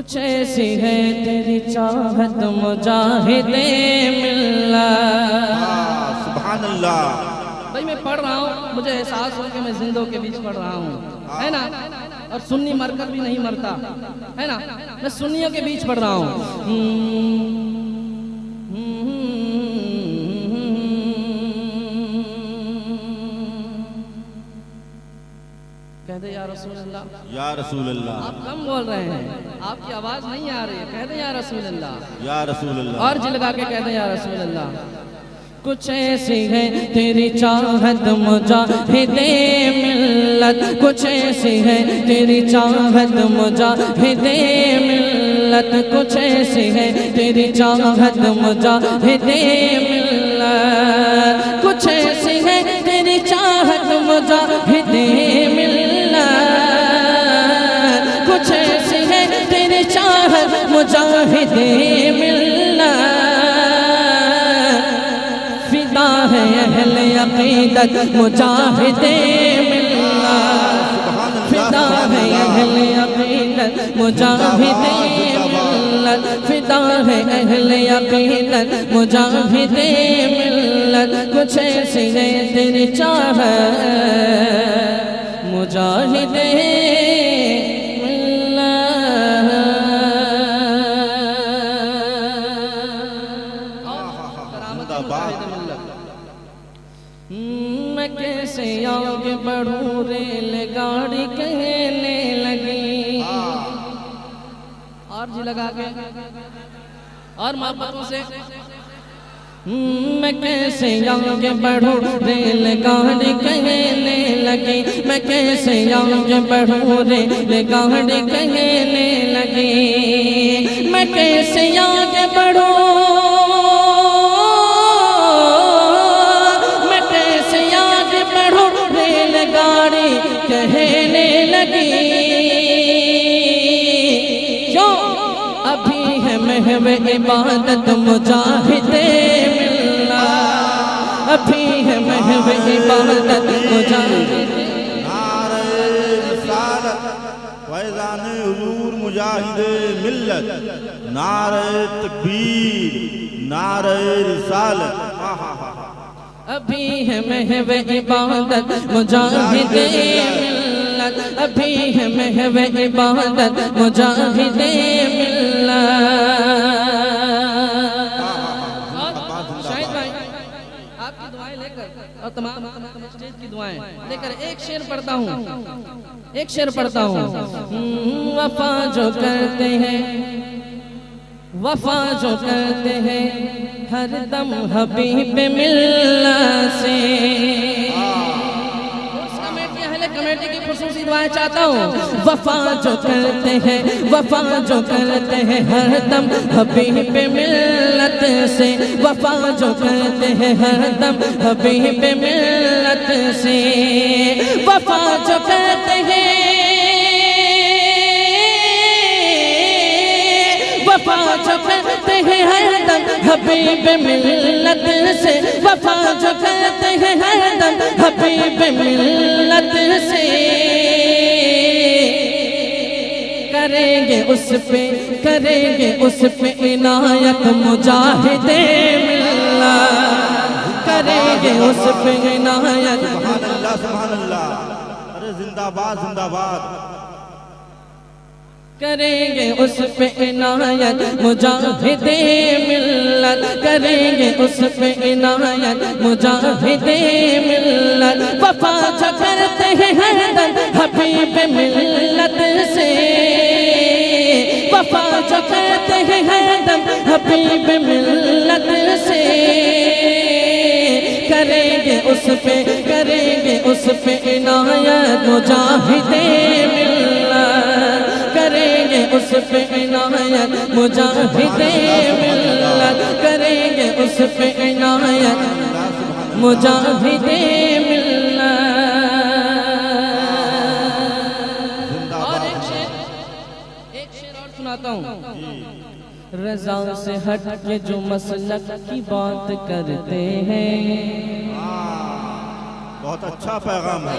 कुछ ऐसी है तेरी चाहत मुजाहिदे मिल्लत। सुभान अल्लाह। भाई मैं पढ़ रहा हूँ, मुझे एहसास हो कि मैं जिंदों के बीच पढ़ रहा हूँ, है ना। और सुन्नी मरकर भी नहीं मरता, है ना। मैं सुन्नियों के बीच पढ़ रहा हूँ। कह दे या रसूल अल्लाह, या रसूल अल्लाह। आप कम बोल रहे हैं, आपकी आवाज नहीं आ रही है। कह दे या रसूल अल्लाह, या रसूल अल्लाह। और जी लगा के कह दे या रसूल अल्लाह। कुछ ऐसी है तेरी चाहत मुजाहिदे मिल्लत, कुछ ऐसी है तेरी चाहत मुजाहिदे मिल्लत, कुछ ऐसी है तेरी चाहत मुजाहिदे मिल्लत, कुछ ऐसी है तेरी चाहत मुजाहिदे मिल्लत, कुछ ऐसी है तेरी चाहत मुजाहिदे मिल्लत। फिदा है अहले अक़ीदत मुजाहिदे मिल्लत, फिदा है अहले अक़ीदत मुजाहिदे मिल्लत, फिदा है अहले अक़ीदत मुजाहिदे मिल्लत, कुछ ऐसी है तेरी चाहत मुजाहिदे मैं कैसे आगे बढ़ूं रेलगाड़ी कहने लगी। और जी लगा के और मोहब्बतों से मैं कैसे आगे बढ़ूं रेलगाड़ी कहने लगी, मैं कैसे आगे बढ़ूं रेलगाड़ी कहने लगी, मैं कैसे आगे बढ़ूं, रेलगाड़ी कहने लगी। क्यों? अभी है महवे इबादत मुजाहिदे मिल्लत, अभी है महवे इबादत मुजाहिदे। नारे रिसालत फैज़ाने हुजूर मुजाहिदे मिल्लत, नारे तकबीर, नारे रिसालत। अभी है महवे इबादत मुजाहिदे मिल्लत, अभी है महवे इबादत मुजाहिदे मिल्लत। शाहिद भाई आपकी दुआएं लेकर और तमाम स्टेज की दुआएं लेकर एक शेर पढ़ता हूँ, एक शेर पढ़ता हूँ। वफा जो करते हैं, वफा जो करते हैं हर दम हबीब मिल्लत से। उस कमेटी अहले कमेटी की खुसूसी दुआएं चाहता हूँ। वफा जो करते हैं, वफा जो करते हैं हर दम हबीब मिल्लत से, वफा जो करते हैं हर दम हबीब मिल्लत से, वफा जो करते हैं, वफा जो करते हैं हरदम हबीब मिल्लत से, वफा जो करते हैं हरदम हबीब मिल्लत से। करेंगे उस पे इनायत मुजाहिदे मिल्लत, करेंगे उस पे इनायत। सुभान अल्लाह, सुभान अल्लाह। अरे जिंदाबाद जिंदाबाद। करेंगे उस पे इनायत मुजाहिदे मिल्लत, करेंगे उस पे इनायत मुजाहिदे मिल्लत। वफा जो करते हैं हरदम हबीब मिल्लत से, वफा जो करते हैं हरदम हबीब मिल्लत से। करेंगे उस पे इनायत मुजाहिदे मिल्लत, करेंगे उस पे इनायत मुजाहिदे मिल्लत, करेंगे उस पे इनायत मुजाहिदे मिल्लत। और एक शेर और सुनाता हूँ। रज़ा से हट के जो मसलक की बात करते हैं। बहुत अच्छा पैगाम है।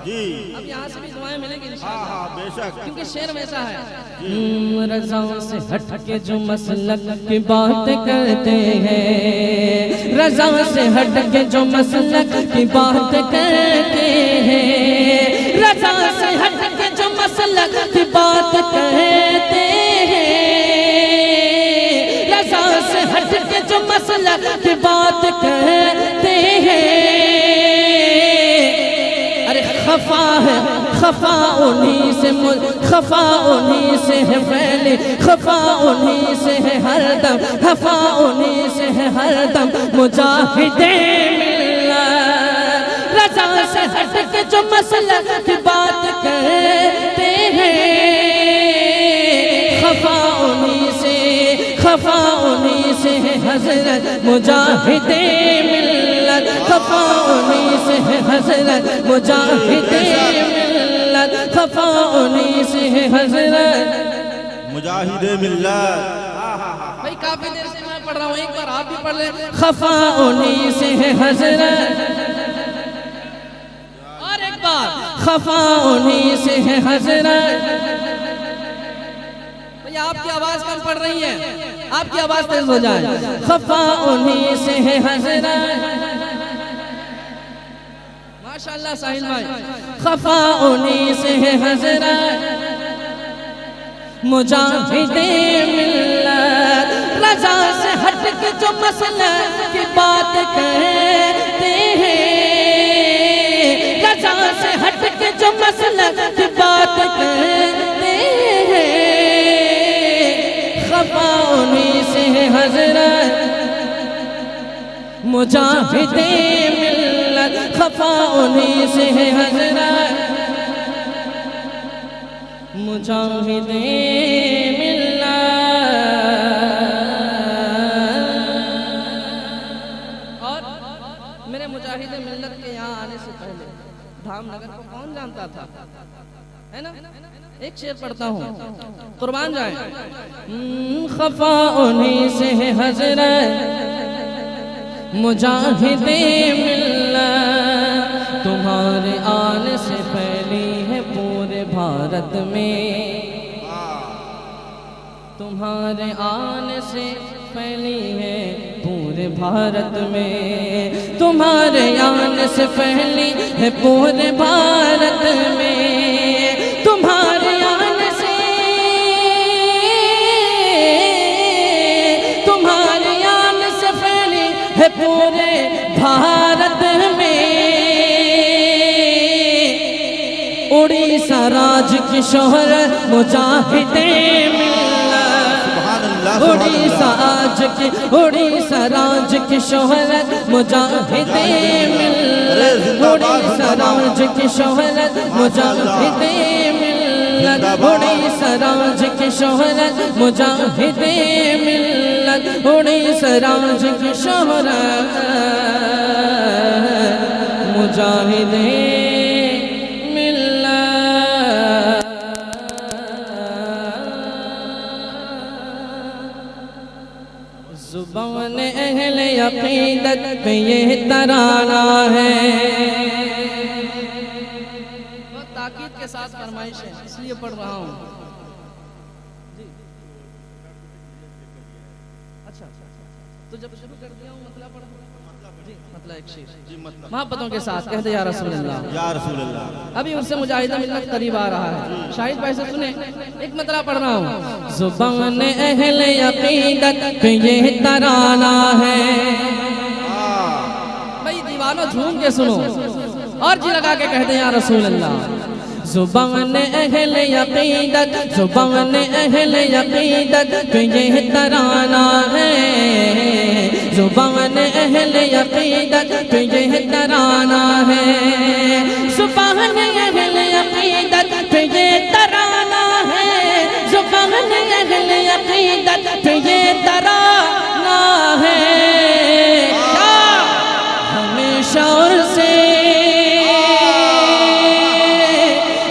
जी अब यहाँ से भी दुआएं मिलेंगी हाँ इंशाअल्लाह, हाँ बेशक क्योंकि शेर वैसा है। रज़ा से हट के जो मसलक की बात करते हैं, रज़ा से हट के जो मसलक की बात करते हैं, रज़ा से हट के जो मसलक की बात करते हैं, रज़ा से हट के जो मसलक की बात करते हैं। अरे खफा है, खफा उन्हीं से खफा उन्हीं से है फैली, खफा उन्हीं से है हरदम, खफा उन्हीं से है हरदम मुजाहिदे मिल्लत। रज़ा से हट के जो मसलक की बात करते हैं, खफा उन्हीं से, खफा उन्हीं से है हज़रत मुजाहिदे मिल्लत, खफा उन्हीं से है हज़रत मुजाहिदे मिल्लत, खफा उन्हीं से है हज़रत मुजाहिदे मिल्लत। भाई काफी देर से मैं पढ़ रहा हूँ, एक बार आप भी पढ़ लें। खफा उन्हीं से है हज़रत, और एक बार खफा उन्हीं से है हज़रत। भैया आपकी आवाज कम पड़ रही है, आपकी आवाज तेज हो जाए। खफा उन्हीं से है हज़रत, माशाअल्लाह साहिल भाई। खफा उन्हीं से है हज़रत मुजाहिदे मिल्लत। रज़ा से हट के जो मसला की बात करते हैं, रज़ा से हट के जो मसला की बात करते हैं, खफा उन्हीं से है हज़रत मुजाहिदे मिल्लत, खफा उन्हीं से है हज़रत मुजाहिदे मिल्लत। और मेरे मुजाहिदे मिल्लत के यहाँ आने से पहले धामनगर को कौन जानता था, है ना? एक शेर पढ़ता हूँ, कुर्बान जाए। खफा उन्हीं से है हज़रत मुजाहिदे मिल्लत, तुम्हारे आने से फैली है पूरे भारत में, तुम्हारे आने से फैली है पूरे भारत में, तुम्हारे आने से फैली है पूरे भारत में, तुम्हारे आने से, तुम्हारे आने से फैली है पूरे भारत में। उड़ीसा राज की शोहरत मुजाहिदे मिल्लत, उड़ीसा आज की, उड़ीसा राज की शोहरत मुजाहिदे मिल्लत, उड़ीसा राज की शोहरत मुजाहिदे मिल्लत, उड़ीसा राज की शोहरत मुजाहिदे मिल्लत, उड़ीसा राज की शोहरत मुजाहिदे ज़ुबान अहले अक़ीदत पे ये तराना है। बहुत ताकीद के साथ फरमाइश है, इसलिए पढ़ रहा हूँ। अच्छा, तो जब शुरू कर दिया हूँ मतलब पढ़ जी, मतलब एक शेर जी, मतलब मोहब्बतों के साथ कहते या रसूल अल्लाह, या रसूल अल्लाह। अभी उससे मुजाहिदा मिल्लत करीब आ रहा है। शाहिद भाई से सुने, एक मतलब पढ़ रहा हूँ। ज़ुबान अहले अक़ीदत पे ये तराना है। भाई दीवानों झूम के सुनो और जी लगा के कहते या रसूल अल्लाह। ज़ुबान अहले अक़ीदत, ज़ुबान अहले अक़ीदत पे ये तराना है, ज़ुबान अहले अक़ीदत पे ये तराना है, ज़ुबान अहले अक़ीदत पे ये तराना है, ज़ुबान अहले अक़ीदत पे ये तराना है। हमेशा और से,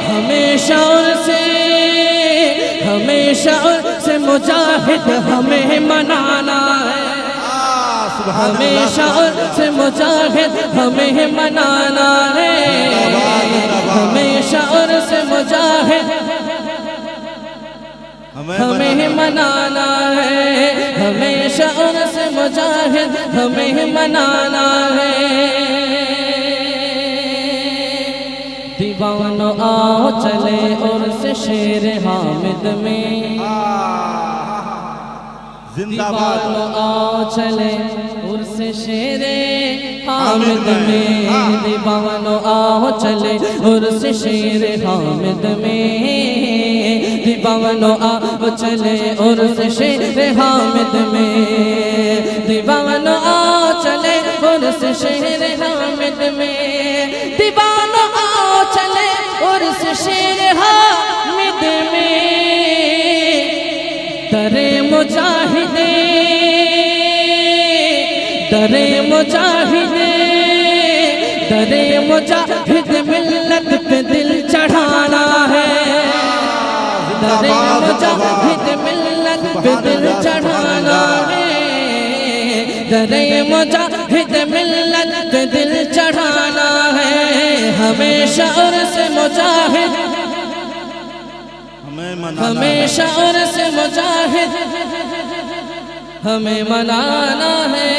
हमेशा और से, हमेशा और से मुजाहिद हमें मनाना है। हमेशा उर्स मुजाहिद हमें मनाना है, हमेशा उर्स मुजाहिद हमें मनाना है, हमेशा उर्स मुजाहिद हमें मनाना है। दीवानो आओ चले उर्स शेर हामिद में, दीवानो आओ चले उर्स शेर हामिद में, दीवानो आओ चले उर्स शेर हामिद में, दीवानो आओ चले उर्स शेर हामिद में, दीवानो आओ चले उर्स शेर हामिद में, दीवानो आओ चले उर्स शेर हामिद में। दरे मुजाहिदे दरे मुजाहिदे दरे मुजाहिद मिल्लत पे दिल चढ़ाना है, दरे मुजाहिद मिल्लत पे दिल चढ़ाना है, दरे मुजाहिद मिल्लत पे दिल चढ़ाना है। हमेशा उर्स मुजाहिद हमेशा उर्स मुजाहिद हमें मनाना है।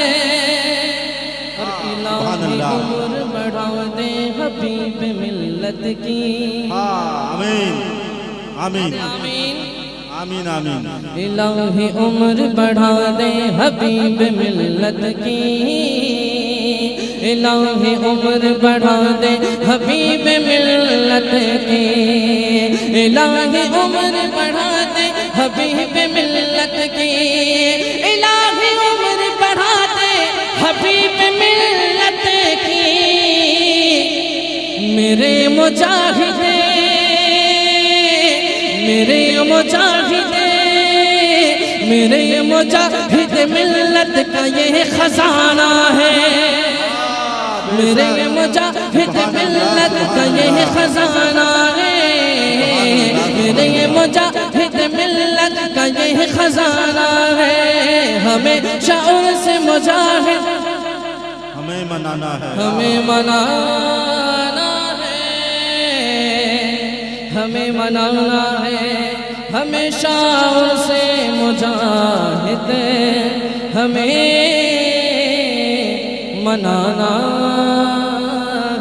और इलाही उम्र बढ़ा दे हबीब मिल्लत की, आमीन आमीन आमीन आमीन आमीन। इलाही उम्र बढ़ा दे हबीब मिल्लत की, इलाही उम्र बढ़ा दे हबीब मिल्लत की, इलाही उम्र बढ़ा दे हबीब मिल्लत की, इलाही उम्र बढ़ा दे हबीब मिल्लत की। मेरे मुजाहिदे मेरे मुजाहिदे मेरे मुजाहिद मिल्लत का ये खजाना है, मेरे मुजाहिद मिल्लत का ये खजाना है, मेरे मुजाहिद मिल्लत का ये खजाना है। हमें शाउर से मुजाहिद हमें मनाना है, हमें मनाना है, हमें मनाना है। हमें शाउर से मुजाहिद हमें मनाना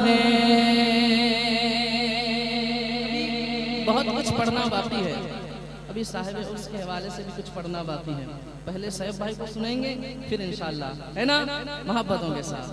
है। बहुत कुछ पढ़ना बाकी है, अभी साहिब उर्स के हवाले से भी कुछ पढ़ना बाकी है। पहले साहिब भाई को सुनेंगे, फिर इंशाअल्लाह, है ना, मोहब्बतों के साथ।